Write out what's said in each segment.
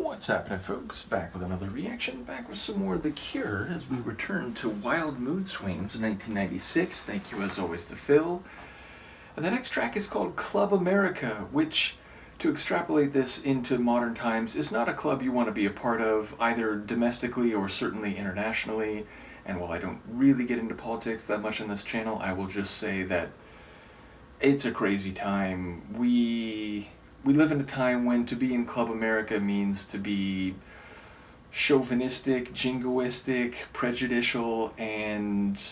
What's happening, folks? Back with another reaction, back with some more of The Cure as we return to Wild Mood Swings 1996. Thank you as always to Phil. And the next track is called Club America, which, to extrapolate this into modern times, is not a club you want to be a part of, either domestically or certainly internationally. And while I don't really get into politics that much on this channel, I will just say that it's a crazy time. We live in a time when to be in Club America means to be chauvinistic, jingoistic, prejudicial, and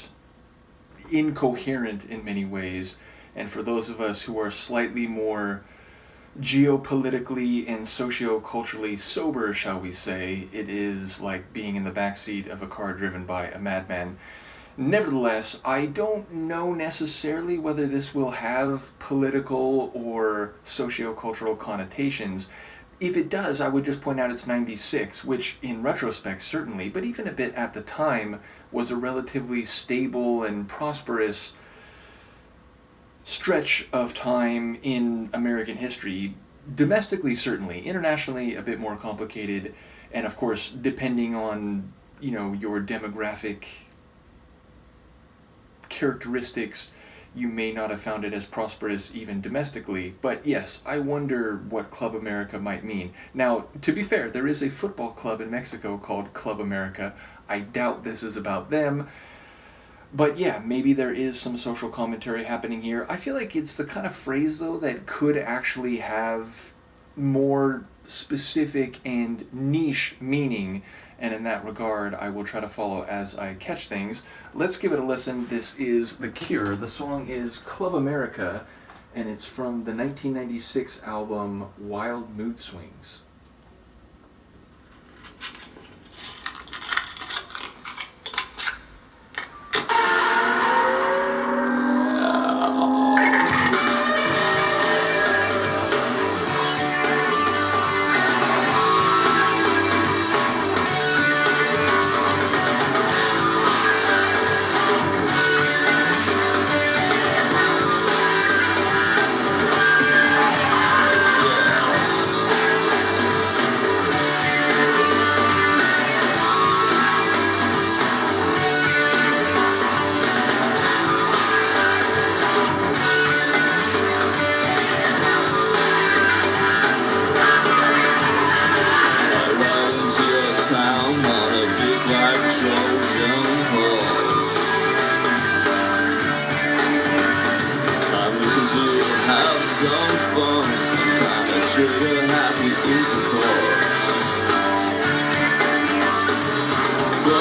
incoherent in many ways. And for those of us who are slightly more geopolitically and socio-culturally sober, shall we say, it is like being in the backseat of a car driven by a madman. Nevertheless, I don't know necessarily whether this will have political or socio-cultural connotations. If it does, I would just point out it's 96, which in retrospect certainly, but even a bit at the time, was a relatively stable and prosperous stretch of time in American history. Domestically, certainly. Internationally, a bit more complicated. And of course, depending on, your demographic characteristics, you may not have found it as prosperous even domestically. But yes, I wonder what Club America might mean. Now, to be fair, there is a football club in Mexico called Club America. I doubt this is about them. But yeah, maybe there is some social commentary happening here. I feel like it's the kind of phrase, though, that could actually have more specific and niche meaning. And in that regard, I will try to follow as I catch things. Let's give it a listen. This is The Cure. The song is Club America, and it's from the 1996 album Wild Mood Swings.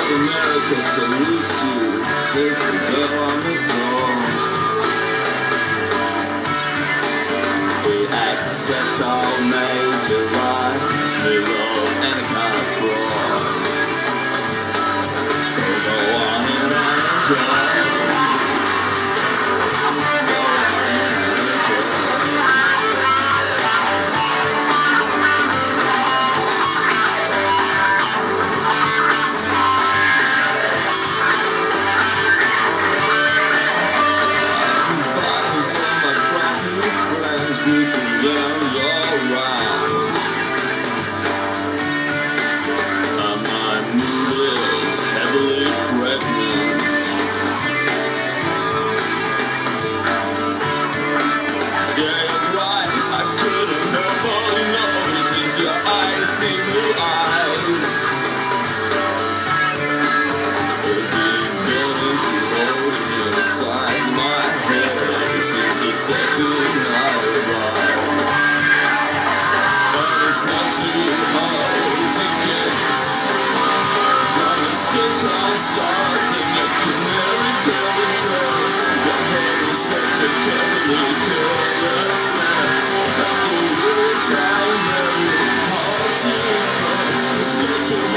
America salutes you, says the girl on the door. We accept all major rights, we love any kind of fraud. So go on and enjoy. Such a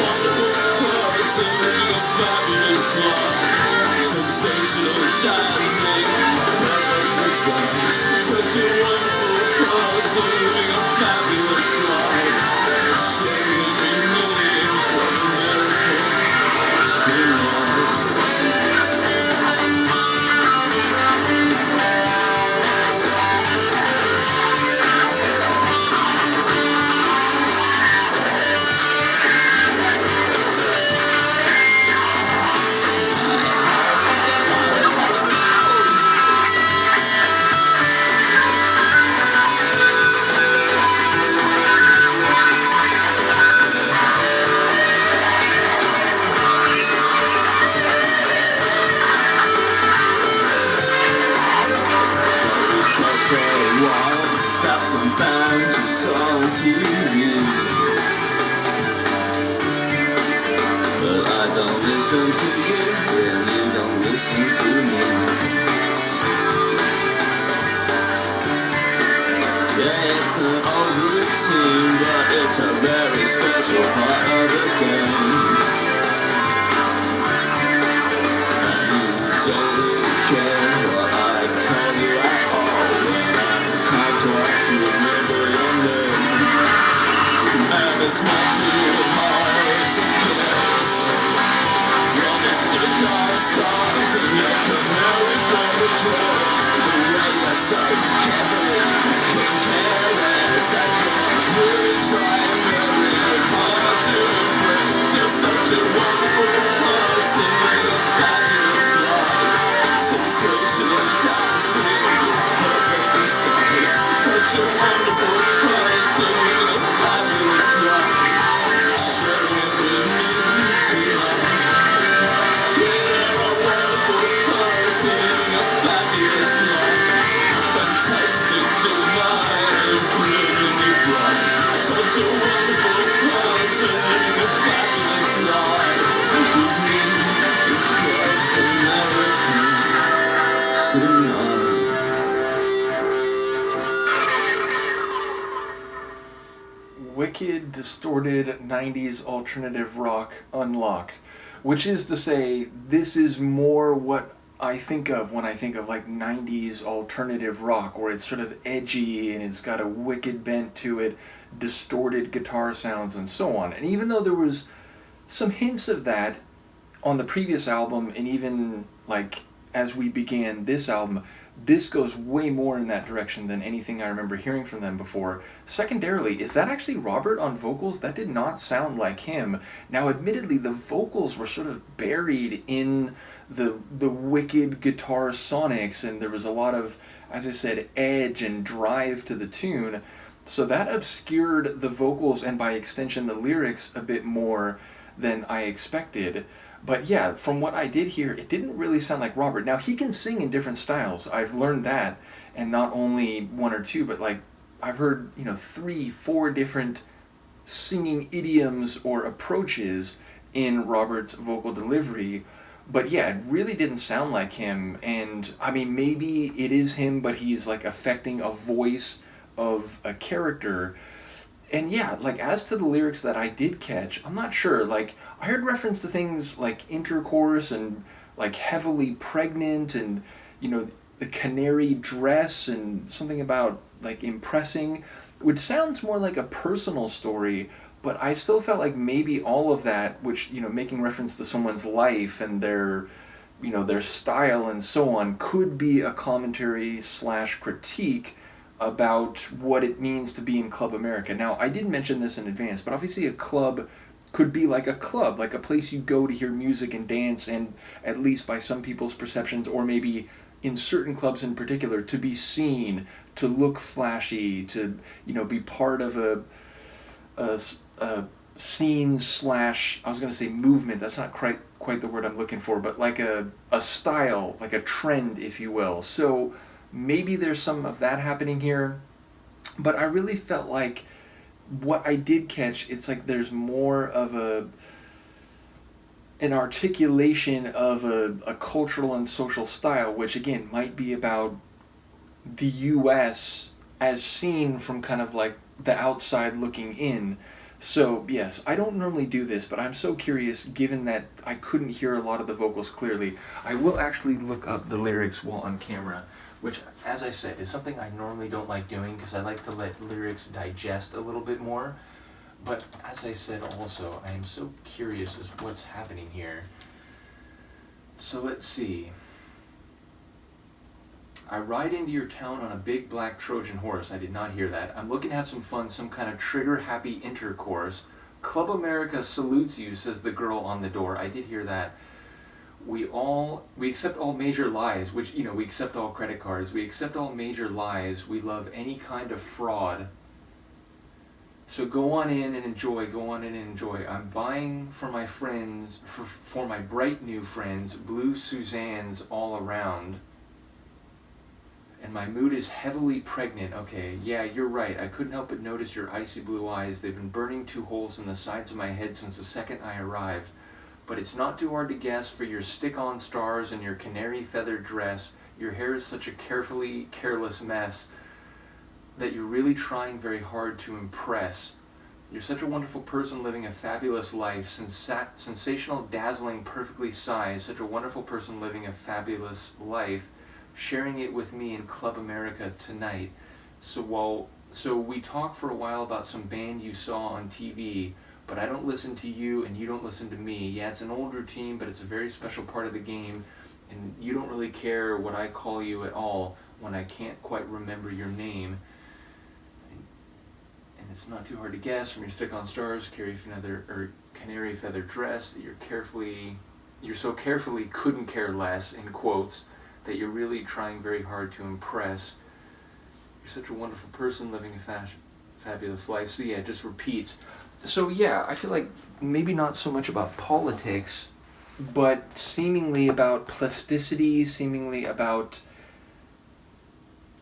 listen to you when you don't listen to me. Yeah, it's an old routine, but it's a very special part of the game. And you don't really care what I call you at all when I can't quite remember your name. And it's not too hard to guess. You're the stick on stars and your canary bird dress. The way you're so carefully careless that you're really trying very hard to impress. You're such a wonderful person with a fabulous life. Sensational dancing, perfectly sized. Such a wonderful person with a fabulous life. Share it with me tonight. You're a wonderful person with a fabulous life. Fantastic, divine, brilliantly bright. Such a wonderful person with a fabulous life. With me, quite American tonight. Wicked, distorted 90s alternative rock unlocked. Which is to say, this is more what I think of when I think of like 90s alternative rock, where it's sort of edgy and it's got a wicked bent to it, distorted guitar sounds and so on. And even though there was some hints of that on the previous album, and even like as we began this album, this goes way more in that direction than anything I remember hearing from them before. Secondarily, is that actually Robert on vocals? That did not sound like him. Now, admittedly, the vocals were sort of buried in the wicked guitar sonics, and there was a lot of, as I said, edge and drive to the tune. So that obscured the vocals and by extension the lyrics a bit more than I expected. But yeah, from what I did hear, it didn't really sound like Robert. Now, he can sing in different styles. I've learned that. And not only one or two, but like, I've heard, 3, 4 different singing idioms or approaches in Robert's vocal delivery. But yeah, it really didn't sound like him. And, I mean, maybe it is him, but he's like affecting a voice of a character. And yeah, like as to the lyrics that I did catch, I'm not sure. Like I heard reference to things like intercourse and like heavily pregnant and the canary dress and something about like impressing, which sounds more like a personal story, but I still felt like maybe all of that, which making reference to someone's life and their style and so on, could be a commentary / critique about what it means to be in Club America. Now, I didn't mention this in advance, but obviously a club could be like a club, like a place you go to hear music and dance, and at least by some people's perceptions, or maybe in certain clubs in particular, to be seen, to look flashy, to be part of a scene / I was going to say movement, that's not quite the word I'm looking for, but like a style, like a trend, if you will. So maybe there's some of that happening here, but I really felt like what I did catch, it's like there's more of an articulation of a cultural and social style, which again might be about the US as seen from kind of like the outside looking in. So yes, I don't normally do this, but I'm so curious, given that I couldn't hear a lot of the vocals clearly. I will actually look up the lyrics while on camera, which, as I said, is something I normally don't like doing because I like to let lyrics digest a little bit more. But as I said also, I am so curious as what's happening here. So let's see. I ride into your town on a big black Trojan horse. I did not hear that. I'm looking to have some fun, some kind of trigger-happy intercourse. Club America salutes you, says the girl on the door. I did hear that. We accept all major lies, which, we accept all credit cards. We accept all major lies. We love any kind of fraud. So go on in and enjoy, go on in and enjoy. I'm buying for my friends, for my bright new friends, blue Suzannes all around. And my mood is heavily pregnant. Okay, yeah, you're right. I couldn't help but notice your icy blue eyes. They've been burning 2 holes in the sides of my head since the second I arrived. but it's not too hard to guess for your stick-on stars and your canary feather dress. Your hair is such a carefully careless mess that you're really trying very hard to impress. You're such a wonderful person living a fabulous life, sensational, dazzling, perfectly sized, such a wonderful person living a fabulous life, sharing it with me in Club America tonight. So we talk for a while about some band you saw on TV, but I don't listen to you and you don't listen to me. Yeah, it's an old routine, but it's a very special part of the game, and you don't really care what I call you at all when I can't quite remember your name. And it's not too hard to guess from your stick-on stars, canary feather dress that you're so carefully couldn't care less, in quotes, that you're really trying very hard to impress. You're such a wonderful person living a fabulous life. So yeah, it just repeats. So yeah, I feel like maybe not so much about politics, but seemingly about plasticity, seemingly about,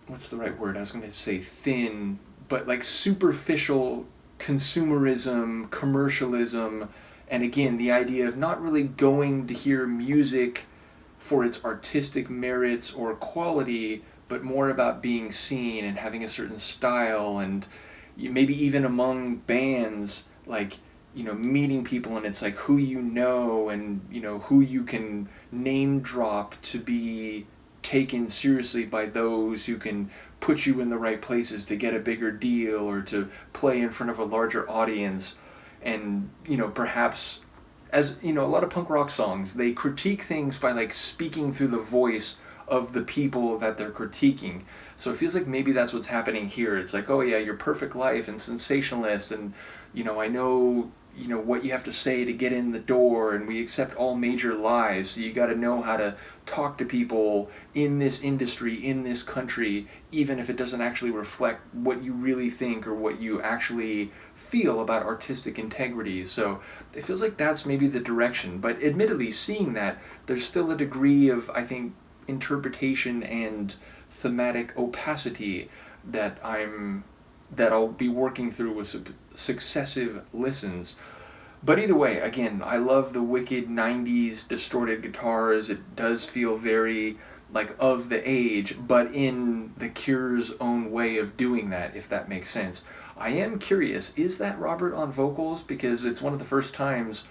what's the right word? I was going to say thin, but like superficial consumerism, commercialism, and again, the idea of not really going to hear music for its artistic merits or quality, but more about being seen and having a certain style, and maybe even among bands, like, you know, meeting people and it's like who you know and, you know, who you can name drop to be taken seriously by those who can put you in the right places to get a bigger deal or to play in front of a larger audience. And, you know, perhaps, as, you know, a lot of punk rock songs, they critique things by like speaking through the voice of the people that they're critiquing. So it feels like maybe that's what's happening here. It's like, oh yeah, your perfect life and sensationalist, and, you know, I know, you know, what you have to say to get in the door, and we accept all major lies, so you got to know how to talk to people in this industry, in this country, even if it doesn't actually reflect what you really think or what you actually feel about artistic integrity. So it feels like that's maybe the direction, but admittedly, seeing that, there's still a degree of, I think, interpretation and thematic opacity that I'll be working through with successive listens. But either way, again, I love the wicked 90s distorted guitars. It does feel very like of the age, but in the Cure's own way of doing that, if that makes sense. I am curious, is that Robert on vocals? Because it's one of the first times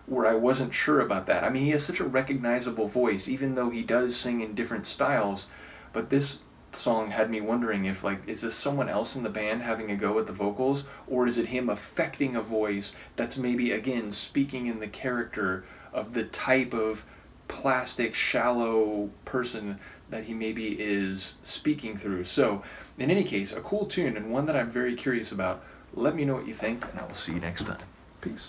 where I wasn't sure about that. I mean, he has such a recognizable voice, even though he does sing in different styles, but this song had me wondering if, like, is this someone else in the band having a go at the vocals, or is it him affecting a voice that's maybe, again, speaking in the character of the type of plastic, shallow person that he maybe is speaking through. So, in any case, a cool tune, and one that I'm very curious about. Let me know what you think, and I will see you next time. Peace.